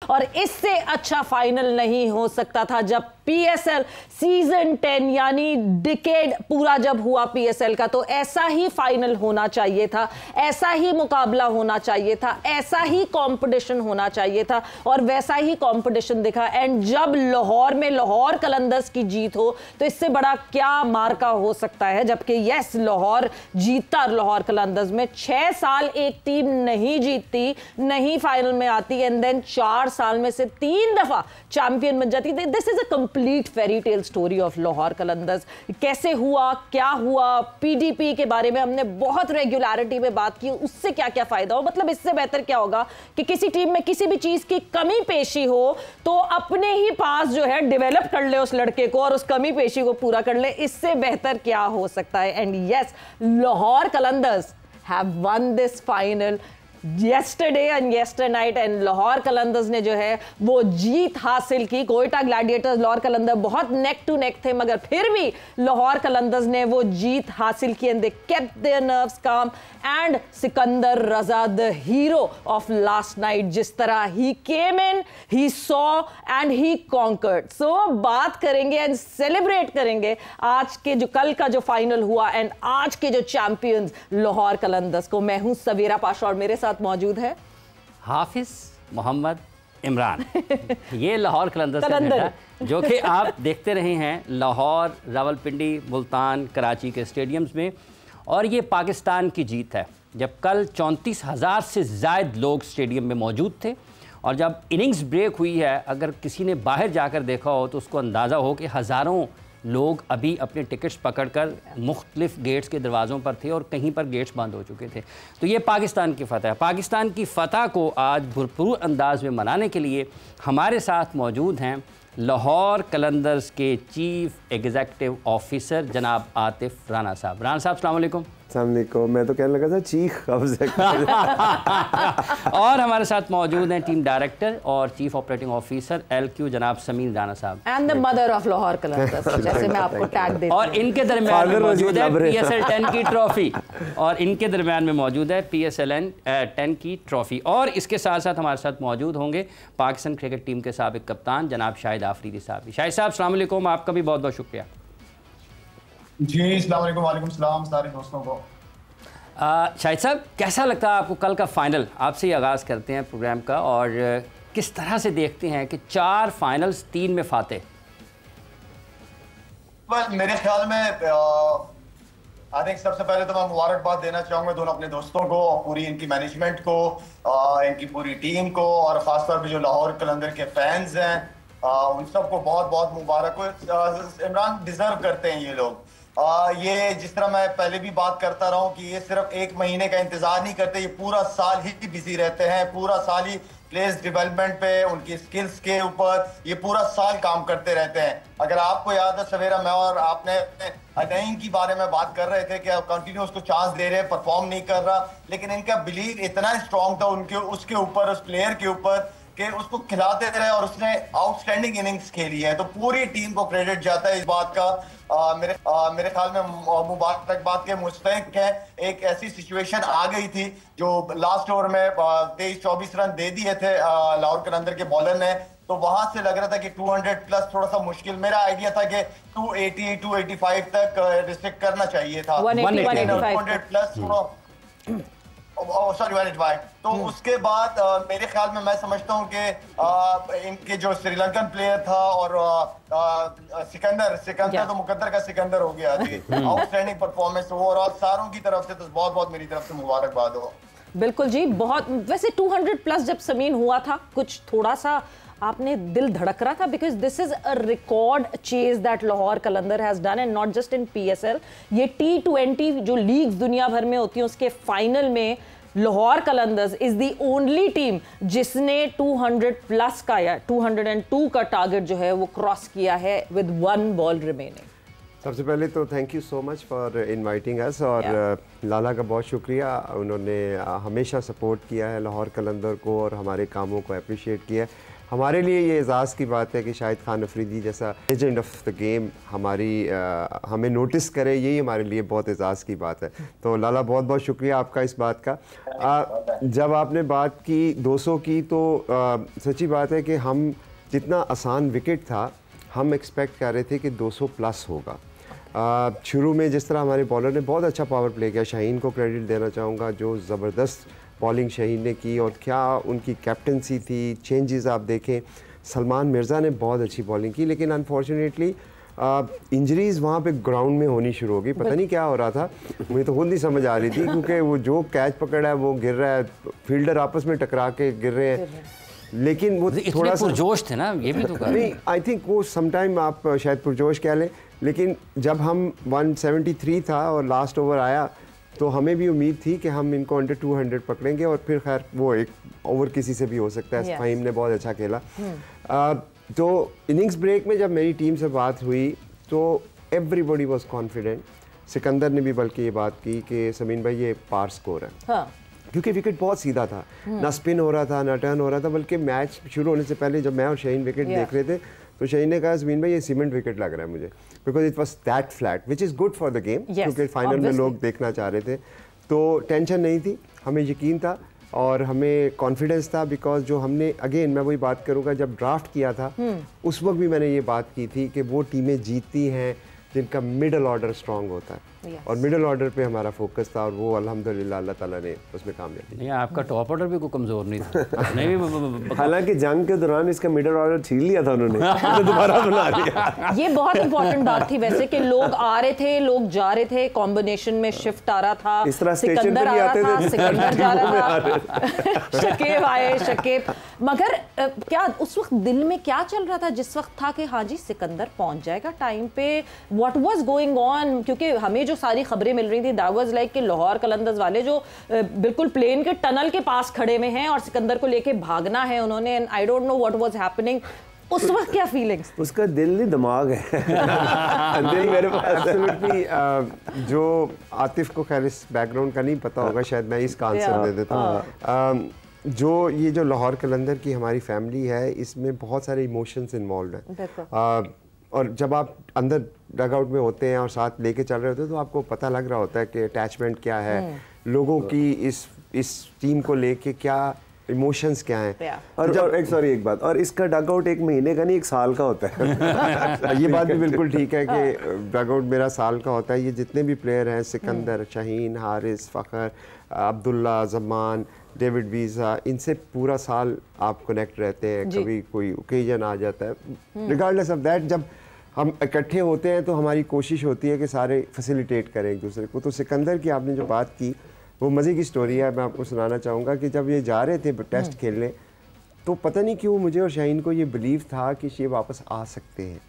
और इससे अच्छा फाइनल नहीं हो सकता था जब पीएसएल सीजन 10 यानी डिकेड पूरा जब हुआ पीएसएल का, तो ऐसा ही फाइनल होना चाहिए था, ऐसा ही मुकाबला होना चाहिए था, ऐसा ही कंपटीशन होना चाहिए था और वैसा ही कंपटीशन दिखा। एंड जब लाहौर में लाहौर कलंदर्स की जीत हो तो इससे बड़ा क्या मार्का हो सकता है। जबकि यस, लाहौर जीतता लाहौर कलंदर्स में 6 साल एक टीम नहीं जीतती, नहीं फाइनल में आती एंड देन 4 साल में से 3 दफा चैंपियन बन जाती। This is a complete fairy tale story of Lahore Qalandars. कैसे हुआ, क्या हुआ, पीडीपी के बारे में हमने बहुत रेगुलरिटी में बात की, उससे क्या क्या फायदा हो। मतलब इससे बेहतर क्या होगा कि किसी टीम में किसी भी चीज की कमी पेशी हो तो अपने ही पास जो है डेवलप कर ले उस लड़के को और उस कमी पेशी को पूरा कर ले। इससे बेहतर क्या हो सकता है। And yes, Lahore Qalandars have one this final yesterday and yesterday night and Lahore Qalandars ने जो है वो जीत हासिल की। कोयटा ग्लैडिएटर्स लाहौर कलंदर बहुत नेक टू नेक थे, मगर फिर भी लाहौर कलंदर्स ने वो जीत हासिल की and they kept their nerves calm. And Sikandar Raza the hero of last night, जिस तरह ही came in, he saw and he conquered. So बात करेंगे एंड सेलिब्रेट करेंगे आज के जो कल का जो फाइनल हुआ एंड आज के जो चैंपियंस लाहौर कलंदर्स को। मैं हूं सवेरा पाशा और मेरे साथ मौजूद है हाफिज मोहम्मद इमरान। ये लाहौर कलंदर्स का झंडा जो कि आप देखते रहे हैं लाहौर, रावलपिंडी, मुल्तान, कराची के स्टेडियम्स में, और ये पाकिस्तान की जीत है। जब कल 34,000 से ज़ायद लोग स्टेडियम में मौजूद थे और जब इनिंग्स ब्रेक हुई है, अगर किसी ने बाहर जाकर देखा हो तो उसको अंदाज़ा हो कि हज़ारों लोग अभी अपने टिकट्स पकड़कर मुख्तलिफ गेट्स के दरवाज़ों पर थे और कहीं पर गेट्स बंद हो चुके थे। तो ये पाकिस्तान की फ़तह है। पाकिस्तान की फ़तह को आज भरपूर अंदाज में मनाने के लिए हमारे साथ मौजूद हैं लाहौर कलंदर्स के चीफ एग्जीक्यूटिव ऑफिसर जनाब आतिफ राना साहब। राना साहब अस्सलाम वालेकुम। अस्सलाम वालेकुम। मैं तो कहने लगा था चीख और हमारे साथ मौजूद हैं टीम डायरेक्टर और चीफ ऑपरेटिंग ऑफिसर LQ जनाब समीर राना साहब and the mother of Lahore Qalandars, जैसे मैं आपको टैग देती हूं। और इनके दरमियान में मौजूद है PSL 10 की ट्रॉफी, और इनके दरमियान में मौजूद है PSL 10 की ट्रॉफी। और इसके साथ साथ हमारे साथ मौजूद होंगे पाकिस्तान क्रिकेट टीम के साबिक कप्तान जनाब शाहिद आफरीदी साहब। शाहिद साहब अस्सलाम वालेकुम, आपका भी बहुत बहुत शुक्रिया। जी अस्सलाम वालेकुम। वालेकुम सलाम सारे दोस्तों को। शाहिद साहब, कैसा लगता है आपको कल का फाइनल? आपसे ही आगाज़ करते हैं प्रोग्राम का, और किस तरह से देखते हैं कि 4 फाइनल्स 3 में फाते? मेरे ख्याल में आई थिंक सबसे पहले तो मैं मुबारकबाद देना चाहूँगा दोनों अपने दोस्तों को, पूरी इनकी मैनेजमेंट को, इनकी पूरी टीम को, और ख़ासतौर पर जो लाहौर कलंदर के फैंस हैं उन सबको बहुत बहुत मुबारक हो। इमरान डिजर्व करते हैं ये लोग। ये जिस तरह मैं पहले भी बात करता रहा हूँ कि ये सिर्फ 1 महीने का इंतजार नहीं करते, ये पूरा साल ही बिजी रहते हैं, पूरा साल ही प्लेयर्स डेवलपमेंट पे, उनकी स्किल्स के ऊपर ये पूरा साल काम करते रहते हैं। अगर आपको याद है सवेरा, मैं और आपने अदईन के बारे में बात कर रहे थे कि आप कंटिन्यू उसको चांस दे रहे हैं, परफॉर्म नहीं कर रहा, लेकिन इनका बिलीव इतना स्ट्रॉन्ग था उनके उसके ऊपर, उस प्लेयर के ऊपर, कि उसको खिलाते रहे और उसने आउटस्टैंडिंग इनिंग्स खेली है। तो पूरी टीम को क्रेडिट जाता है इस बात का। मेरे ख्याल में मुबारकबाद के मुस्तहिक है। एक ऐसी सिचुएशन आ गई थी जो लास्ट ओवर में 23-24 रन दे दिए थे लाहौर कलंदर के बॉलर ने, तो वहां से लग रहा था कि 200 प्लस थोड़ा सा मुश्किल। मेरा आइडिया था कि 280-285 तक रिस्ट्रिक्ट करना चाहिए था। 180 प्लस सॉरी 185। तो उसके बाद मेरे ख्याल में मैं समझता हूं कि इनके जो श्रीलंकन प्लेयर था और सिकंदर तो मुकद्दर का सिकंदर हो गया, आउटस्टैंडिंग परफॉर्मेंस ओवरऑल सारों की तरफ से, तो बहुत बहुत मेरी तरफ से मुबारकबाद हो। बिल्कुल जी, बहुत। वैसे 200 प्लस जब समीन हुआ था, कुछ थोड़ा सा आपने दिल धड़क रहा था, because this is a record chase that Lahore Qalandar has done, and not just in PSL। ये T20 जो लीग्स दुनिया भर में होती हैं उसके फाइनल में Lahore Qalandars is the only team जिसने 200 प्लस का या 202 का टारगेट जो है वो क्रॉस किया है विद 1 बॉल रिमेनिंग। सबसे पहले तो thank you so much for inviting us और लाला का बहुत शुक्रिया, उन्होंने हमेशा सपोर्ट किया है लाहौर कलंदर को और हमारे कामों को अप्रिशिएट किया है। हमारे लिए ये एजाज़ की बात है कि शाहिद खान अफरीदी जैसा लेजेंड ऑफ द गेम हमें नोटिस करे, यही हमारे लिए बहुत एजाज़ की बात है। तो लाला बहुत बहुत शुक्रिया आपका इस बात का। जब आपने बात की 200 की तो सच्ची बात है कि हम जितना आसान विकेट था हम एक्सपेक्ट कर रहे थे कि 200 प्लस होगा। शुरू में जिस तरह हमारे बॉलर ने बहुत अच्छा पावर प्ले किया, शाहीन को क्रेडिट देना चाहूँगा, जो ज़बरदस्त बॉलिंग शाहीन ने की और क्या उनकी कैप्टनसी थी। चेंजेस आप देखें, सलमान मिर्ज़ा ने बहुत अच्छी बॉलिंग की, लेकिन अनफॉर्चुनेटली इंजरीज़ वहाँ पे ग्राउंड में होनी शुरू हो गई। पता नहीं क्या हो रहा था, मुझे तो खुद नहीं समझ आ रही थी, क्योंकि वो जो कैच पकड़ा है वो गिर रहा है, फील्डर आपस में टकरा के गिर रहे हैं, लेकिन वो थोड़ा सा पुरजोश थे ना, ये भी तो नहीं, आई थिंक वो समटाइम आप शायद पुरजोश कह लें, लेकिन जब हम 173 था और लास्ट ओवर आया तो हमें भी उम्मीद थी कि हम इनको अंडर 200 पकड़ेंगे और फिर खैर वो एक ओवर किसी से भी हो सकता है। फाहिम ने बहुत अच्छा खेला। तो इनिंग्स ब्रेक में जब मेरी टीम से बात हुई तो एवरीबॉडी वाज कॉन्फिडेंट। सिकंदर ने भी बल्कि ये बात की कि समीन भाई ये पार स्कोर है। हाँ। क्योंकि विकेट बहुत सीधा था, ना स्पिन हो रहा था ना टर्न हो रहा था, बल्कि मैच शुरू होने से पहले जब मैं और शाहीन विकेट देख रहे थे तो शाहीन ने कहा ज़मीन भाई ये सीमेंट विकेट लग रहा है मुझे, because it was that flat which is good for the game, क्योंकि फाइनल में लोग देखना चाह रहे थे। तो टेंशन नहीं थी, हमें यकीन था और हमें कॉन्फिडेंस था, बिकॉज जो हमने अगेन मैं वही बात करूँगा, जब ड्राफ्ट किया था उस वक्त भी मैंने ये बात की थी कि वो टीमें जीतती हैं जिनका मिडल ऑर्डर स्ट्रांग होता है। और मिडल ऑर्डर पे हमारा फोकस था और वो अल्हम्दुलिल्लाह अल्लाह ताला ने उसमें कामयाबी। नहीं, आपका टॉप ऑर्डर भी कोई कमज़ोर नहीं था। नहीं, हालांकि जंग के दौरान इसका मिडल ऑर्डर छीन लिया था उन्होंने, तो दोबारा बना लिया। ये बहुत इंपॉर्टेंट बात थी वैसे कि लोग आ रहे थे, लोग जा रहे थे, कॉम्बिनेशन में शिफ्ट आ रहा था, इस तरह सिकंदर आ रहा था, सिकंदर जा रहा था, शकीब आए, शकीब। मगर क्या उस वक्त दिल में क्या चल रहा था जिस वक्त था कि हाँ जी सिकंदर पहुंच जाएगा टाइम पे? What was going on? क्योंकि हमें जो सारी खबरें मिल रही थी दैट वाज लाइक कि लाहौर कलंदर्स वाले जो बिल्कुल प्लेन के टनल के पास खड़े हुए हैं और सिकंदर को लेके भागना है उन्होंने, and I don't know what was happening उस वक्त। क्या फीलिंग्स? उसका दिल नहीं दिमाग है। दिल मेरे पास एब्सोल्युटली। जो आतिफ को खैर इस बैकग्राउंड का नहीं पता होगा, शायद मैं इसका आंसर दे देता हूँ। जो ये जो लाहौर कलंदर की हमारी फैमिली है, इसमें बहुत सारे इमोशंस इन्वॉल्व हैं, और जब आप अंदर डग आउट में होते हैं और साथ लेके चल रहे होते हैं तो आपको पता लग रहा होता है कि अटैचमेंट क्या है, लोगों की इस टीम को लेके क्या इमोशंस क्या हैं। और जब एक बात, और इसका डग आउट 1 महीने का नहीं 1 साल का होता है। ये बात भी बिल्कुल ठीक है कि डग आउट मेरा साल का होता है। ये जितने भी प्लेयर हैं, सिकंदर, शाहीन, हारिस, फ़खर, अब्दुल्ला, जमान, डेविड वीज़ा, इनसे पूरा साल आप कनेक्ट रहते हैं। कभी कोई ओकेजन आ जाता है, रिगार्डलेस ऑफ दैट जब हम इकट्ठे होते हैं तो हमारी कोशिश होती है कि सारे फैसिलिटेट करें एक दूसरे को। तो सिकंदर की आपने जो बात की वो मज़े की स्टोरी है, मैं आपको सुनाना चाहूँगा कि जब ये जा रहे थे टेस्ट खेलने तो पता नहीं क्यों मुझे और शाहीन को ये बिलीव था कि ये वापस आ सकते हैं।